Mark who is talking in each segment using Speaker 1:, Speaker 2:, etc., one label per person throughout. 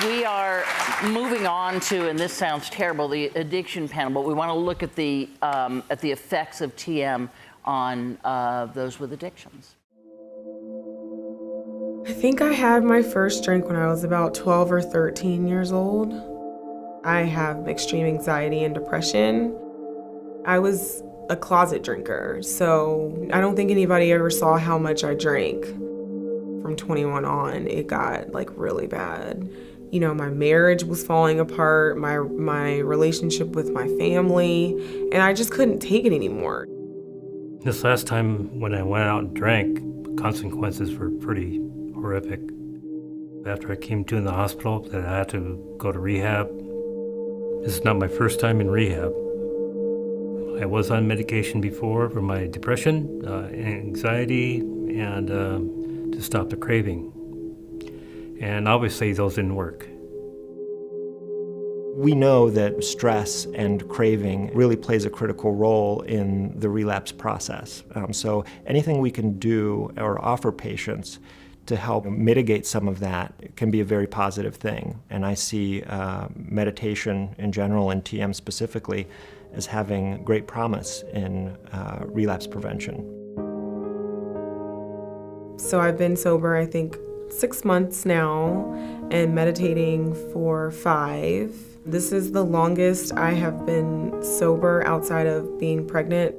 Speaker 1: We are moving on to, and this sounds terrible, the addiction panel, but we want to look at the effects of TM on those with addictions.
Speaker 2: I think I had my first drink when I was about 12 or 13 years old. I have extreme anxiety and depression. I was a closet drinker, so I don't think anybody ever saw how much I drank. From 21 on, it got like really bad. You know, my marriage was falling apart, my relationship with my family, and I just couldn't take it anymore.
Speaker 3: This last time when I went out and drank, the consequences were pretty horrific. After I came to in the hospital that I had to go to rehab. This is not my first time in rehab. I was on medication before for my depression, anxiety, and to stop the craving. And obviously those didn't work.
Speaker 4: We know that stress and craving really plays a critical role in the relapse process. So anything we can do or offer patients to help mitigate some of that can be a very positive thing. And I see meditation in general and TM specifically as having great promise in relapse prevention.
Speaker 2: So I've been sober, I think, 6 months now, and meditating for 5. This is the longest I have been sober outside of being pregnant.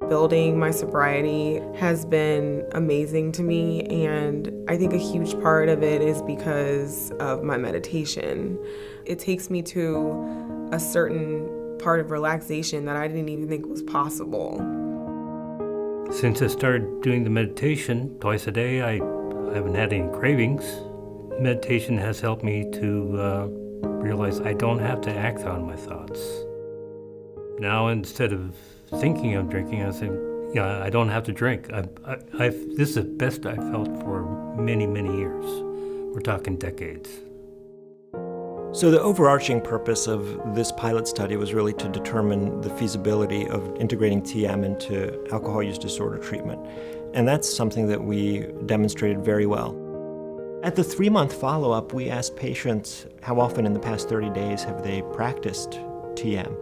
Speaker 2: Building my sobriety has been amazing to me, and I think a huge part of it is because of my meditation. It takes me to a certain part of relaxation that I didn't even think was possible.
Speaker 3: Since I started doing the meditation twice a day, I haven't had any cravings. Meditation has helped me to realize I don't have to act on my thoughts. Now, instead of thinking of drinking, I say, yeah, I don't have to drink. This is the best I've felt for many, many years. We're talking decades.
Speaker 4: So the overarching purpose of this pilot study was really to determine the feasibility of integrating TM into alcohol use disorder treatment. And that's something that we demonstrated very well. At the 3-month follow-up, we asked patients how often in the past 30 days have they practiced TM.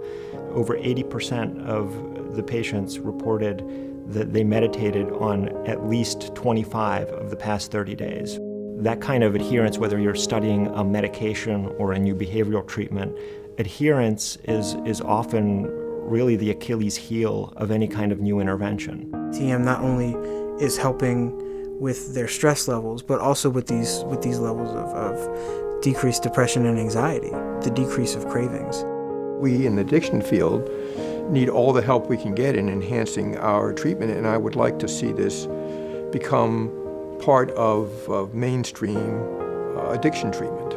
Speaker 4: Over 80% of the patients reported that they meditated on at least 25 of the past 30 days. That kind of adherence, whether you're studying a medication or a new behavioral treatment, adherence is often really the Achilles heel of any kind of new intervention.
Speaker 5: TM not only is helping with their stress levels, but also with these levels of decreased depression and anxiety, the decrease of cravings.
Speaker 6: We in the addiction field need all the help we can get in enhancing our treatment, and I would like to see this become part of mainstream addiction treatment.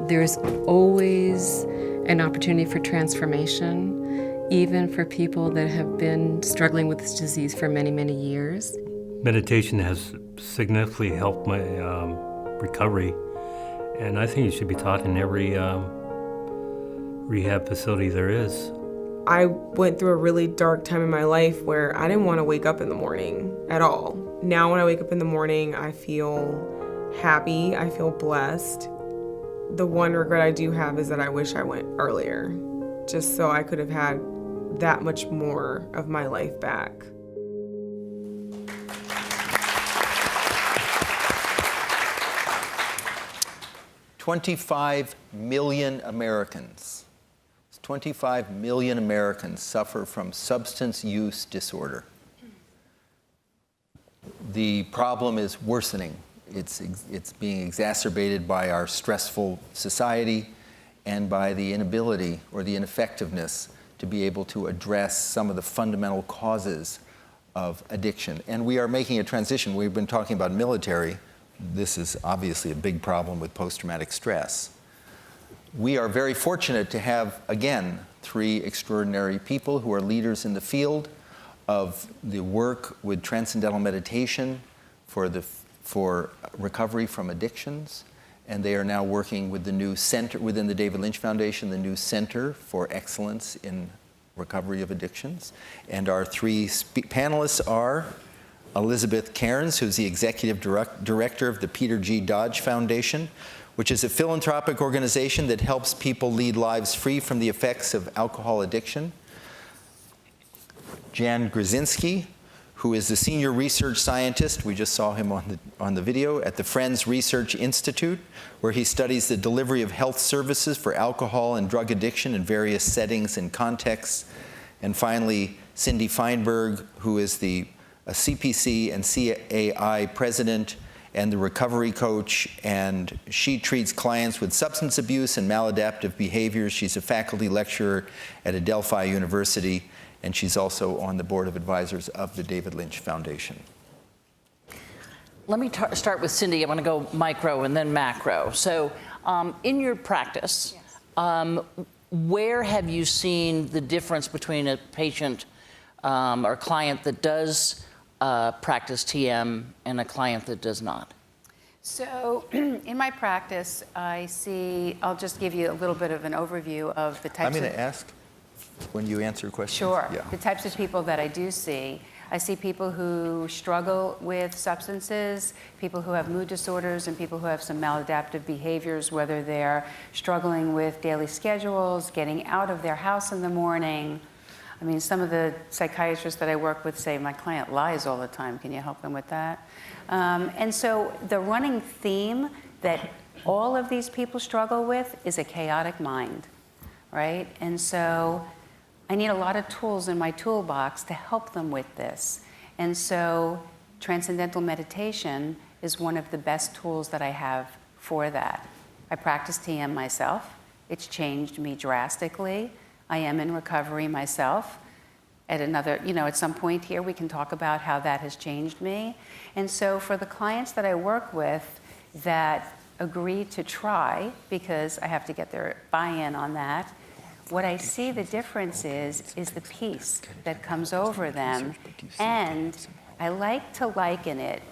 Speaker 7: There's always an opportunity for transformation, even for people that have been struggling with this disease for many, many years.
Speaker 3: Meditation has significantly helped my recovery, and I think it should be taught in every rehab facility there is.
Speaker 2: I went through a really dark time in my life where I didn't want to wake up in the morning at all. Now when I wake up in the morning, I feel happy, I feel blessed. The one regret I do have is that I wish I went earlier, just so I could have had that much more of my life back.
Speaker 8: $25 million Americans. 25 million Americans suffer from substance use disorder. The problem is worsening. It's being exacerbated by our stressful society and by the inability or the ineffectiveness to be able to address some of the fundamental causes of addiction. And we are making a transition. We've been talking about military. This is obviously a big problem with post-traumatic stress. We are very fortunate to have, again, 3 extraordinary people who are leaders in the field of the work with transcendental meditation for recovery from addictions. And they are now working with the new center within the David Lynch Foundation, the new Center for Excellence in Recovery of Addictions. And our 3 panelists are Elizabeth Cairns, who's the Executive Director of the Peter G. Dodge Foundation, which is a philanthropic organization that helps people lead lives free from the effects of alcohol addiction. Jan Gryczynski, who is the senior research scientist, we just saw him on the video, at the Friends Research Institute, where he studies the delivery of health services for alcohol and drug addiction in various settings and contexts. And finally, Cindy Feinberg, who is a CPC and CAI president and the recovery coach, and she treats clients with substance abuse and maladaptive behaviors. She's a faculty lecturer at Adelphi University, and she's also on the board of advisors of the David Lynch Foundation.
Speaker 1: Let me start with Cindy. I want to go micro and then macro. So in your practice, where have you seen the difference between a patient or client that does practice TM and a client that does not?
Speaker 9: So in my practice, I'll just give you a little bit of an overview of the types
Speaker 8: I'm going to ask when you answer questions.
Speaker 9: Sure.
Speaker 8: Yeah.
Speaker 9: The types of people that I do see. I see people who struggle with substances, people who have mood disorders, and people who have some maladaptive behaviors, whether they're struggling with daily schedules, getting out of their house in the morning. I mean, some of the psychiatrists that I work with say, my client lies all the time. Can you help them with that? And so the running theme that all of these people struggle with is a chaotic mind, right? And so I need a lot of tools in my toolbox to help them with this. And so transcendental meditation is one of the best tools that I have for that. I practice TM myself. It's changed me drastically. I am in recovery myself. At some point here, we can talk about how that has changed me. And so for the clients that I work with that agree to try, because I have to get their buy-in on that, what I see the difference is the peace that comes over them. And I like to liken it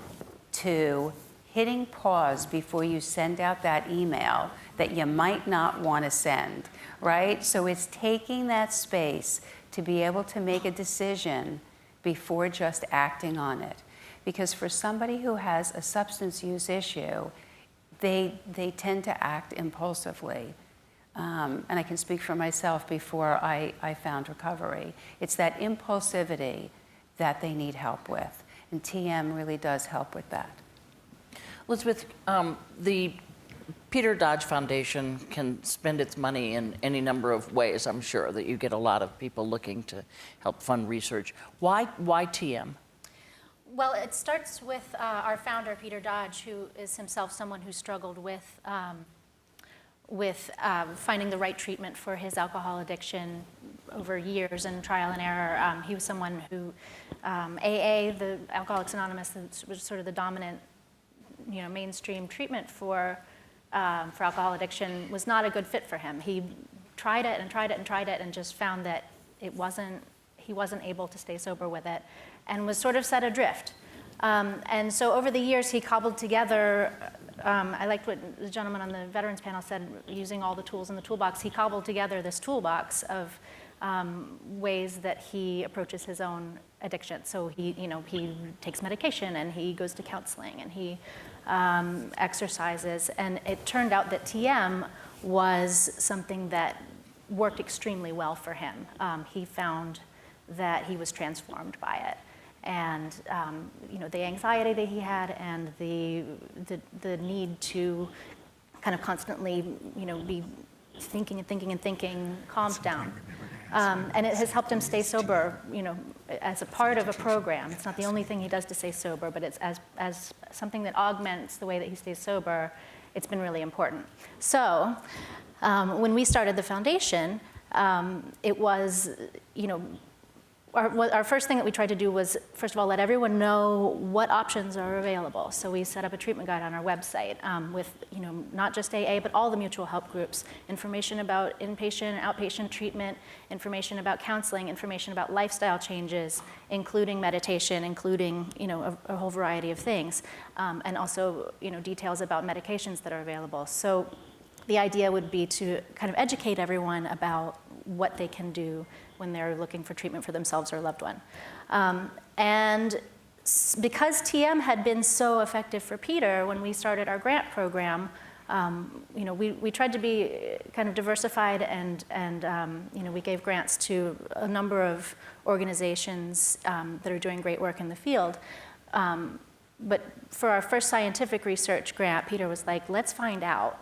Speaker 9: to hitting pause before you send out that email that you might not want to send, right? So it's taking that space to be able to make a decision before just acting on it. Because for somebody who has a substance use issue, they tend to act impulsively. And I can speak for myself before I found recovery. It's that impulsivity that they need help with. And TM really does help with that.
Speaker 1: Elizabeth, the Peter Dodge Foundation can spend its money in any number of ways, I'm sure, that you get a lot of people looking to help fund research. Why TM?
Speaker 10: Well, it starts with our founder, Peter Dodge, who is himself someone who struggled with finding the right treatment for his alcohol addiction over years and trial and error. He was someone who, AA, the Alcoholics Anonymous, was sort of the dominant, mainstream treatment for alcohol addiction, was not a good fit for him. He tried it and tried it and tried it and just found that he wasn't able to stay sober with it and was sort of set adrift. And so over the years, he cobbled together, I liked what the gentleman on the veterans panel said, using all the tools in the toolbox. He cobbled together this toolbox of ways that he approaches his own addiction. So he takes medication and he goes to counseling and he exercises. And it turned out that TM was something that worked extremely well for him. He found that he was transformed by it. And the anxiety that he had and the need to kind of constantly be thinking and thinking and thinking calmed down. And it has helped him stay sober, as a part of a program. It's not the only thing he does to stay sober, but it's as something that augments the way that he stays sober. It's been really important. So when we started the foundation, it was, our first thing that we tried to do was, first of all, let everyone know what options are available. So we set up a treatment guide on our website with, not just AA, but all the mutual help groups, information about inpatient and outpatient treatment, information about counseling, information about lifestyle changes, including meditation, including, a whole variety of things, and also, details about medications that are available. So the idea would be to kind of educate everyone about what they can do when they're looking for treatment for themselves or a loved one. And because TM had been so effective for Peter, when we started our grant program, We tried to be kind of diversified, and we gave grants to a number of organizations that are doing great work in the field. But for our first scientific research grant, Peter was like, let's find out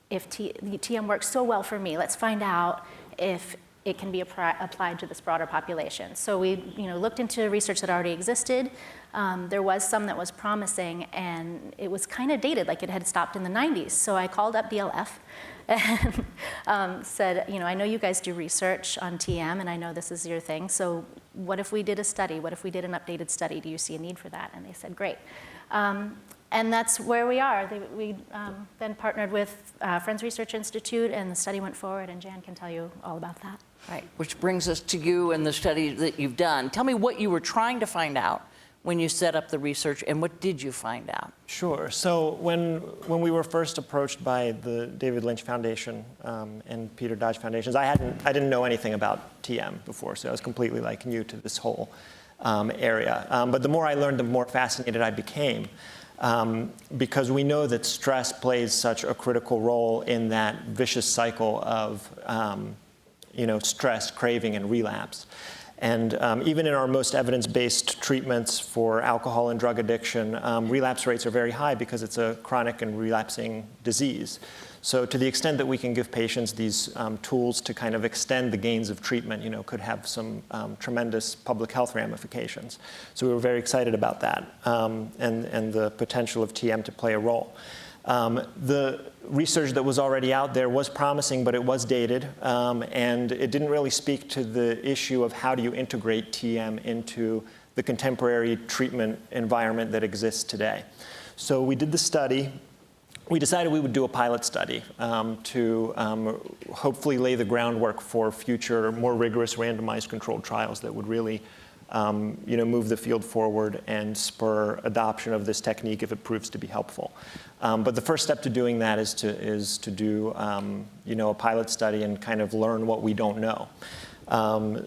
Speaker 10: if TM works so well for me. Let's find out if it can be applied to this broader population. So we looked into research that already existed. There was some that was promising, and it was kind of dated, like it had stopped in the 90s. So I called up DLF and said, I know you guys do research on TM, and I know this is your thing. So what if we did a study? What if we did an updated study? Do you see a need for that? And they said, great. And that's where we are. We then partnered with Friends Research Institute, and the study went forward, and Jan can tell you all about that.
Speaker 1: Right, which brings us to you and the study that you've done. Tell me what you were trying to find out when you set up the research, and what did you find out?
Speaker 4: Sure. So when we were first approached by the David Lynch Foundation and Peter Dodge Foundations, I didn't know anything about TM before, so I was completely new to this whole area. But the more I learned, the more fascinated I became. Because we know that stress plays such a critical role in that vicious cycle of stress, craving, and relapse. And even in our most evidence-based treatments for alcohol and drug addiction, relapse rates are very high because it's a chronic and relapsing disease. So to the extent that we can give patients these tools to kind of extend the gains of treatment, could have some tremendous public health ramifications. So we were very excited about that and the potential of TM to play a role. The research that was already out there was promising, but it was dated, and it didn't really speak to the issue of how do you integrate TM into the contemporary treatment environment that exists today. So we did the study. We decided we would do a pilot study to hopefully lay the groundwork for future, more rigorous randomized controlled trials that would really move the field forward and spur adoption of this technique if it proves to be helpful. But the first step to doing that is to do a pilot study and kind of learn what we don't know.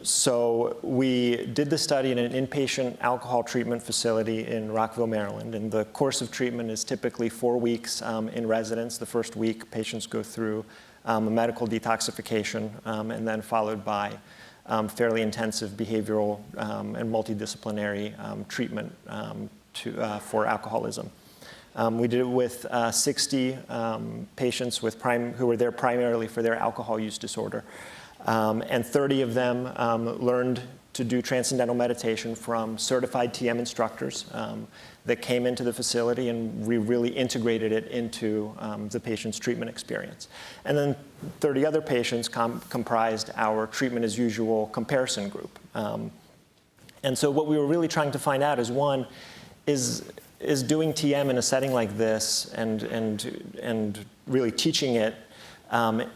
Speaker 4: So we did the study in an inpatient alcohol treatment facility in Rockville, Maryland. And the course of treatment is typically 4 weeks in residence. The first week, patients go through a medical detoxification and then followed by fairly intensive behavioral and multidisciplinary treatment for alcoholism. We did it with 60 patients who were there primarily for their alcohol use disorder. And 30 of them learned to do transcendental meditation from certified TM instructors that came into the facility, and we really integrated it into the patient's treatment experience. And then 30 other patients comprised our treatment as usual comparison group. And so what we were really trying to find out is, one, is doing TM in a setting like this and really teaching it,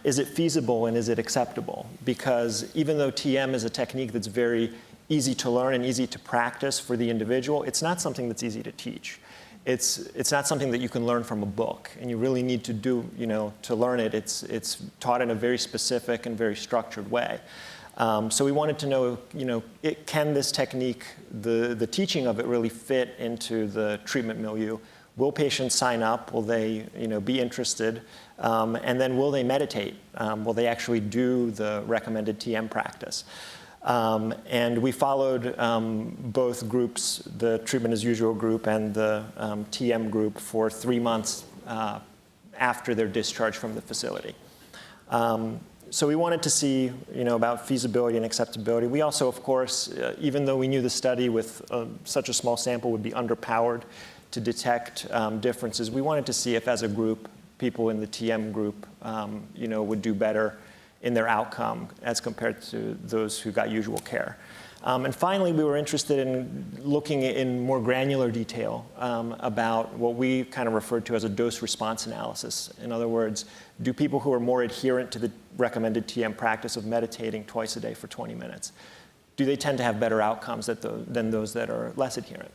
Speaker 4: is it feasible and is it acceptable? Because even though TM is a technique that's very easy to learn and easy to practice for the individual, it's not something that's easy to teach. It's not something that you can learn from a book, and you really need to to learn it. It's taught in a very specific and very structured way. So we wanted to know, can this technique, the teaching of it, really fit into the treatment milieu? Will patients sign up? Will they, be interested? And then will they meditate? Will they actually do the recommended TM practice? And we followed both groups, the treatment as usual group and the TM group, for 3 months after their discharge from the facility. So we wanted to see, about feasibility and acceptability. We also, of course, even though we knew the study with such a small sample would be underpowered to detect differences, we wanted to see if, as a group, people in the TM group, would do better in their outcome as compared to those who got usual care. And finally, we were interested in looking in more granular detail about what we kind of referred to as a dose-response analysis. In other words, do people who are more adherent to the recommended TM practice of meditating twice a day for 20 minutes, do they tend to have better outcomes than those that are less adherent?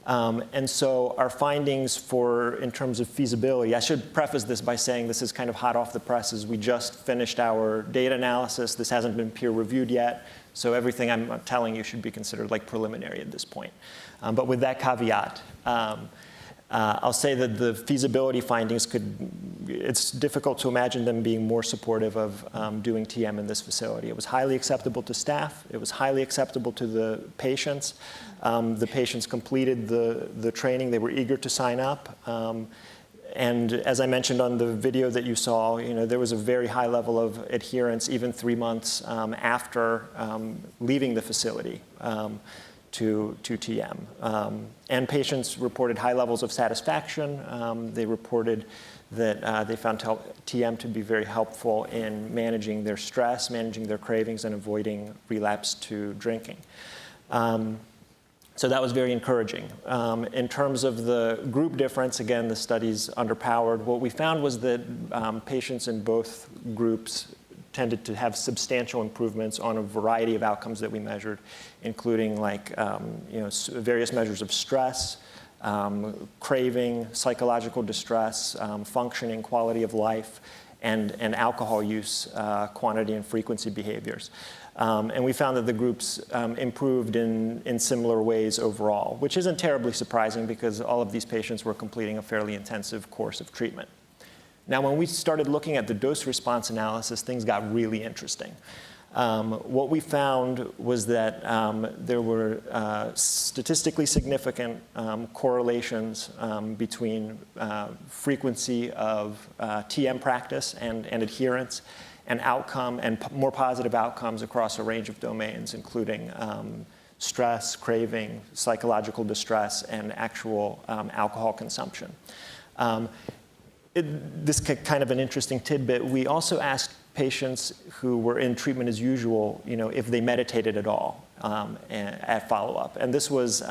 Speaker 4: And so our findings in terms of feasibility, I should preface this by saying this is kind of hot off the presses. We just finished our data analysis. This hasn't been peer-reviewed yet, so everything I'm telling you should be considered like preliminary at this point. But with that caveat, I'll say that the feasibility findings it's difficult to imagine them being more supportive of doing TM in this facility. It was highly acceptable to staff. It was highly acceptable to the patients. The patients completed the training. They were eager to sign up. And as I mentioned on the video that you saw, there was a very high level of adherence even 3 months after leaving the facility. To TM. And patients reported high levels of satisfaction. They reported that they found TM to be very helpful in managing their stress, managing their cravings, and avoiding relapse to drinking. So that was very encouraging. In terms of the group difference, again, the study's underpowered. What we found was that patients in both groups tended to have substantial improvements on a variety of outcomes that we measured, including various measures of stress, craving, psychological distress, functioning, quality of life, and alcohol use, quantity and frequency behaviors. And we found that the groups improved in similar ways overall, which isn't terribly surprising because all of these patients were completing a fairly intensive course of treatment. Now, when we started looking at the dose response analysis, things got really interesting. What we found was that there were statistically significant correlations between frequency of TM practice and adherence and outcome and more positive outcomes across a range of domains, including stress, craving, psychological distress, and actual alcohol consumption. This is kind of an interesting tidbit. We also asked patients who were in treatment as usual, if they meditated at all at follow-up. And this was,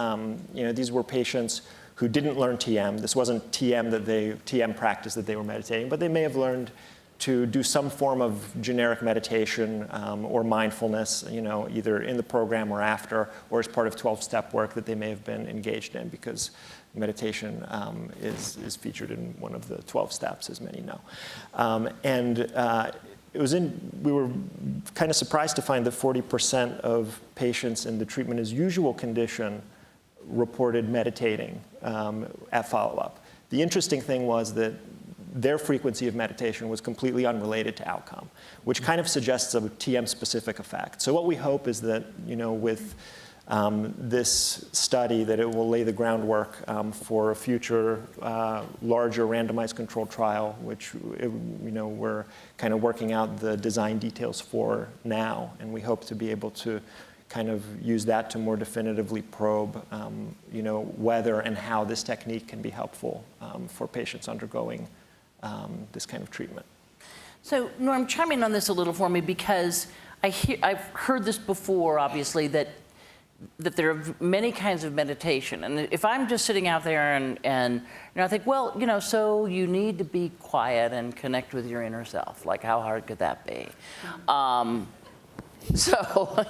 Speaker 4: these were patients who didn't learn TM. This wasn't TM practice that they were meditating, but they may have learned to do some form of generic meditation or mindfulness, either in the program or after, or as part of 12-step work that they may have been engaged in, because meditation is featured in one of the 12 steps, as many know. We were kind of surprised to find that 40% of patients in the treatment as usual condition reported meditating at follow-up. The interesting thing was that their frequency of meditation was completely unrelated to outcome, which kind of suggests a TM-specific effect. So what we hope is that, with this study, that it will lay the groundwork for a future larger randomized controlled trial, which we're kind of working out the design details for now, and we hope to be able to kind of use that to more definitively probe, whether and how this technique can be helpful for patients undergoing this kind of treatment.
Speaker 1: So, Norm, chime in on this a little for me, because I've heard this before, obviously, that there are many kinds of meditation. And if I'm just sitting out there and I think, well, so you need to be quiet and connect with your inner self. Like, how hard could that be? So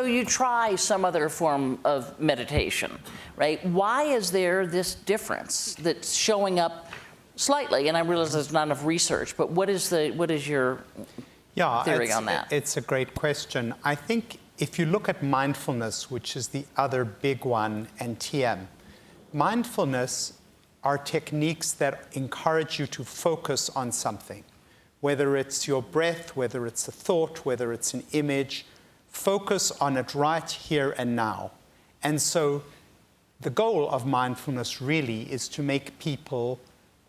Speaker 1: you try some other form of meditation, right? Why is there this difference that's showing up slightly? And I realize there's not enough research, but what is your theory on that?
Speaker 11: It's a great question. I think if you look at mindfulness, which is the other big one, and TM, mindfulness are techniques that encourage you to focus on something. Whether it's your breath, whether it's a thought, whether it's an image, focus on it right here and now. And so the goal of mindfulness really is to make people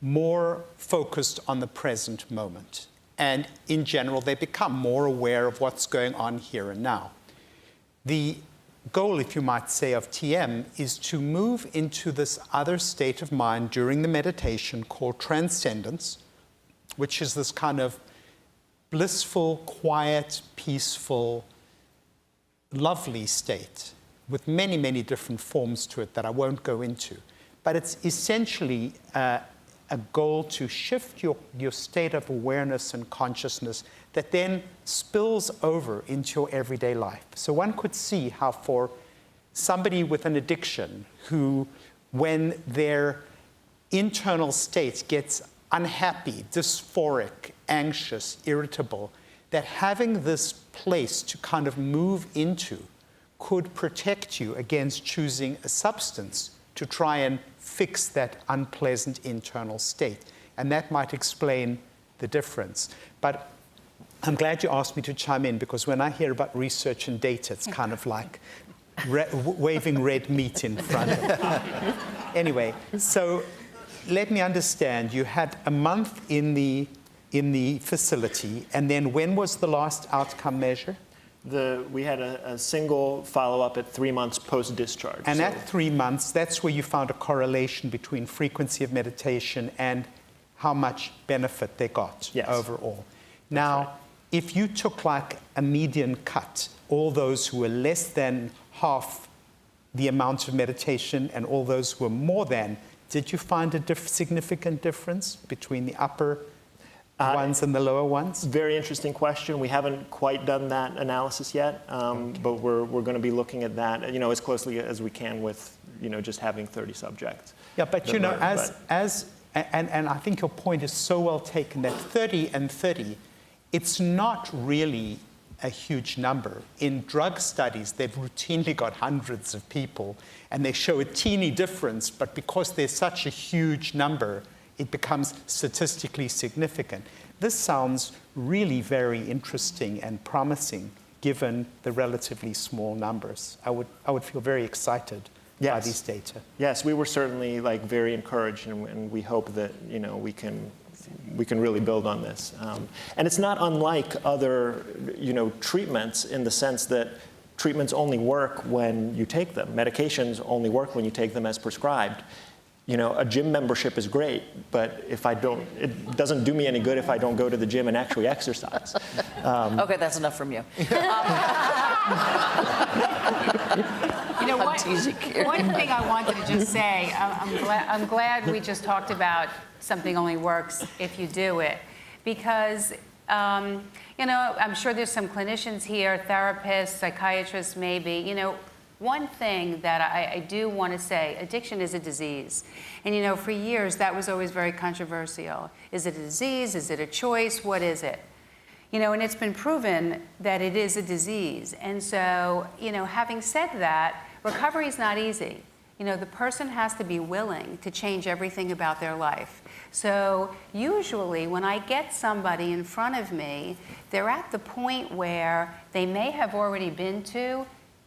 Speaker 11: more focused on the present moment. And in general, they become more aware of what's going on here and now. The goal, if you might say, of TM is to move into this other state of mind during the meditation called transcendence, which is this kind of blissful, quiet, peaceful, lovely state with many, many different forms to it that I won't go into. But it's essentially a goal to shift your state of awareness and consciousness that then spills over into your everyday life. So one could see how for somebody with an addiction who, when their internal state gets unhappy, dysphoric, anxious, irritable, that having this place to kind of move into could protect you against choosing a substance to try and fix that unpleasant internal state. And that might explain the difference. But I'm glad you asked me to chime in, because when I hear about research and data, it's kind of like waving red meat in front of me. Anyway, so let me understand. You had a month in the facility, and then when was the last outcome measure?
Speaker 12: We had a single follow-up at 3 months post-discharge.
Speaker 11: And at 3 months, that's where you found a correlation between frequency of meditation and how much benefit they got overall. Now, if you took like a median cut, all those who were less than half the amount of meditation and all those who were more than, did you find a significant difference between the upper ones and the lower ones?
Speaker 12: Very interesting question. We haven't quite done that analysis yet, but we're going to be looking at that, as closely as we can with, just having 30 subjects.
Speaker 11: Yeah, but and I think your point is so well taken that 30 and 30, it's not really a huge number. In drug studies, they've routinely got hundreds of people, and they show a teeny difference, but because there's such a huge number, it becomes statistically significant. This sounds really very interesting and promising, given the relatively small numbers. I would feel very excited by these data.
Speaker 12: Yes, we were certainly very encouraged, and we hope that we can really build on this. And it's not unlike other treatments, in the sense that treatments only work when you take them. Medications only work when you take them as prescribed. A gym membership is great, but it doesn't do me any good if I don't go to the gym and actually exercise.
Speaker 1: Okay, that's enough from you.
Speaker 9: One thing I wanted to just say, I'm glad we just talked about something only works if you do it, because I'm sure there's some clinicians here, therapists, psychiatrists maybe. One thing that I do want to say, addiction is a disease. And for years that was always very controversial. Is it a disease? Is it a choice? What is it? And it's been proven that it is a disease. And so, having said that, recovery is not easy. The person has to be willing to change everything about their life. So usually when I get somebody in front of me, they're at the point where they may have already been to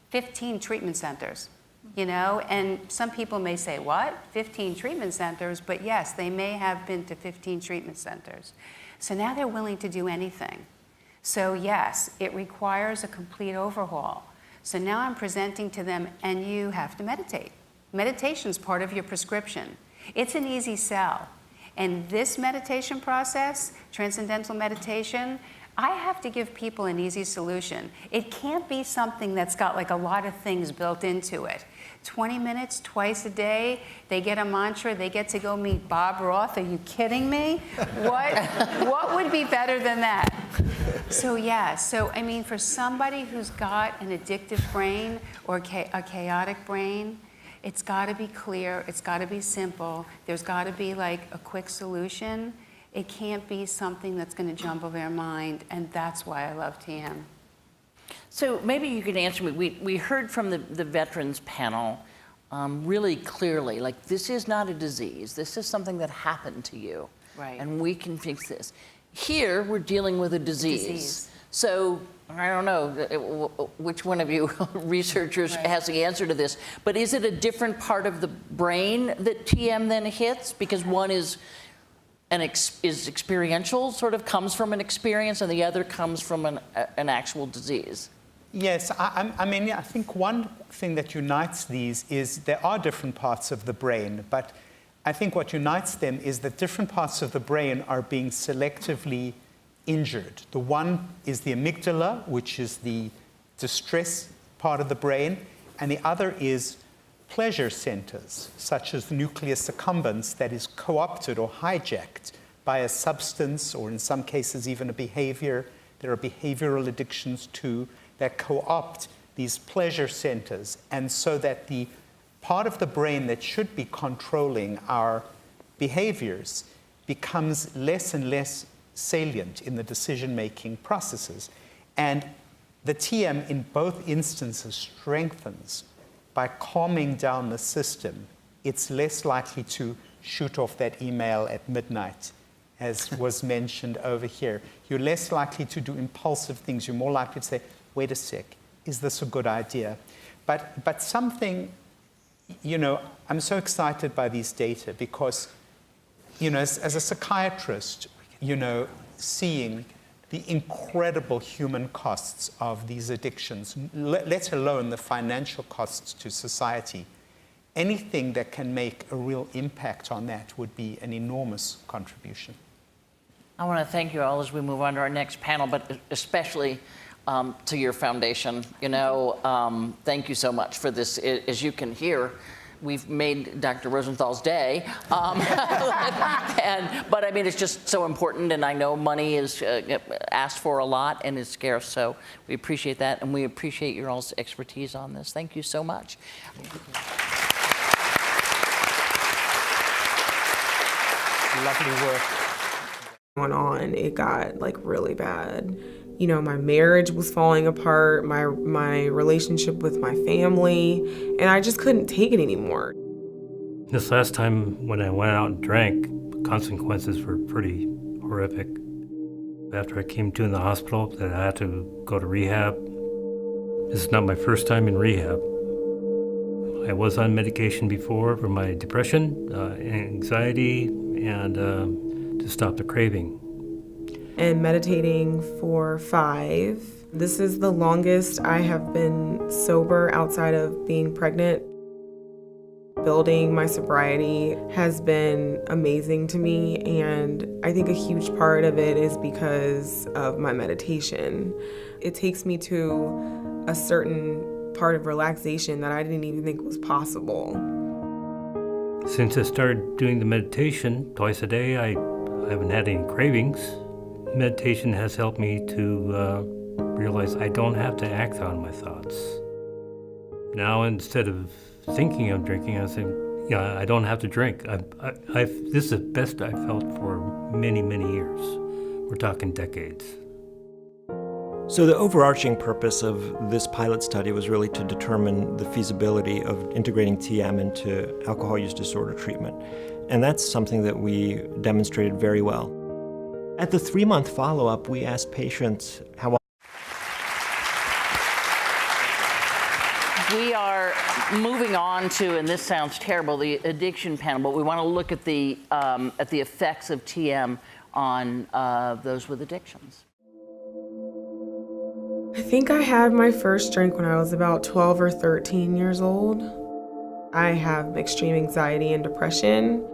Speaker 9: 15 treatment centers, and some people may say, what, 15 treatment centers? But yes, they may have been to 15 treatment centers. So now they're willing to do anything. So yes, it requires a complete overhaul. So now I'm presenting to them, and you have to meditate. Meditation's part of your prescription. It's an easy sell. And this meditation process, transcendental meditation, I have to give people an easy solution. It can't be something that's got a lot of things built into it. 20 minutes, twice a day, they get a mantra, they get to go meet Bob Roth. Are you kidding me? What would be better than that? So for somebody who's got an addictive brain or a chaotic brain, it's got to be clear, it's got to be simple, there's got to be a quick solution. It can't be something that's going to jumble their mind, and that's why I love TM.
Speaker 1: So maybe you can answer me. We heard from the veterans panel really clearly, this is not a disease. This is something that happened to you.
Speaker 9: Right.
Speaker 1: And we can fix this. Here, we're dealing with a disease. So I don't know which one of you researchers has the answer to this, but is it a different part of the brain that TM then hits? Because one is experiential, sort of comes from an experience, and the other comes from an actual disease.
Speaker 11: Yes, I think one thing that unites these is there are different parts of the brain, but I think what unites them is that different parts of the brain are being selectively injured. The one is the amygdala, which is the distress part of the brain, and the other is pleasure centers, such as the nucleus accumbens, that is co-opted or hijacked by a substance, or in some cases even a behavior. There are behavioral addictions too that co-opt these pleasure centers, and so that the part of the brain that should be controlling our behaviors becomes less and less salient in the decision-making processes. And the TM in both instances strengthens by calming down the system it's less likely to shoot off that email at midnight, as was mentioned over here. You're less likely to do impulsive things. You're more likely to say, wait a sec, is this a good idea? But something, I'm so excited by these data because, as a psychiatrist, seeing the incredible human costs of these addictions, let alone the financial costs to society, anything that can make a real impact on that would be an enormous contribution.
Speaker 1: I want to thank you all as we move on to our next panel, but especially to your foundation. Thank you so much for this. As you can hear, we've made Dr. Rosenthal's day. But I mean, it's just so important, and I know money is asked for a lot and is scarce, so we appreciate that, and we appreciate your all's expertise on this. Thank you so much.
Speaker 11: Lovely work.
Speaker 2: Went on, it got really bad. My marriage was falling apart, my relationship with my family, and I just couldn't take it anymore.
Speaker 3: This last time when I went out and drank, the consequences were pretty horrific. After I came to in the hospital that I had to go to rehab. This is not my first time in rehab. I was on medication before for my depression, anxiety, and to stop the craving.
Speaker 2: And meditating for 5. This is the longest I have been sober outside of being pregnant. Building my sobriety has been amazing to me, and I think a huge part of it is because of my meditation. It takes me to a certain part of relaxation that I didn't even think was possible.
Speaker 3: Since I started doing the meditation twice a day, I haven't had any cravings. Meditation has helped me to realize I don't have to act on my thoughts. Now, instead of thinking of drinking, I say, I don't have to drink. This is the best I've felt for many, many years. We're talking decades.
Speaker 4: So the overarching purpose of this pilot study was really to determine the feasibility of integrating TM into alcohol use disorder treatment. And that's something that we demonstrated very well. At the 3-month follow-up, we asked patients how
Speaker 1: We are moving on to, and this sounds terrible, the addiction panel, but we want to look at the effects of TM on those with addictions.
Speaker 2: I think I had my first drink when I was about 12 or 13 years old. I have extreme anxiety and depression.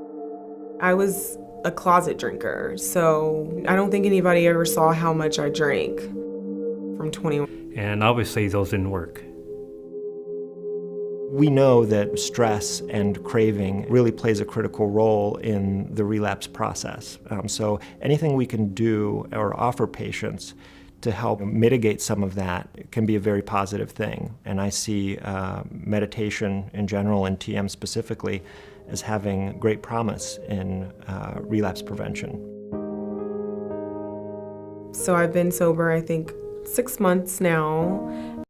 Speaker 2: I was a closet drinker, so I don't think anybody ever saw how much I drank from 21.
Speaker 3: And obviously those didn't work.
Speaker 4: we know that stress and craving really plays a critical role in the relapse process. So anything we can do or offer patients to help mitigate some of that can be a very positive thing. And I see meditation in general and TM specifically as having great promise in relapse prevention.
Speaker 2: So I've been sober, I think, 6 months now,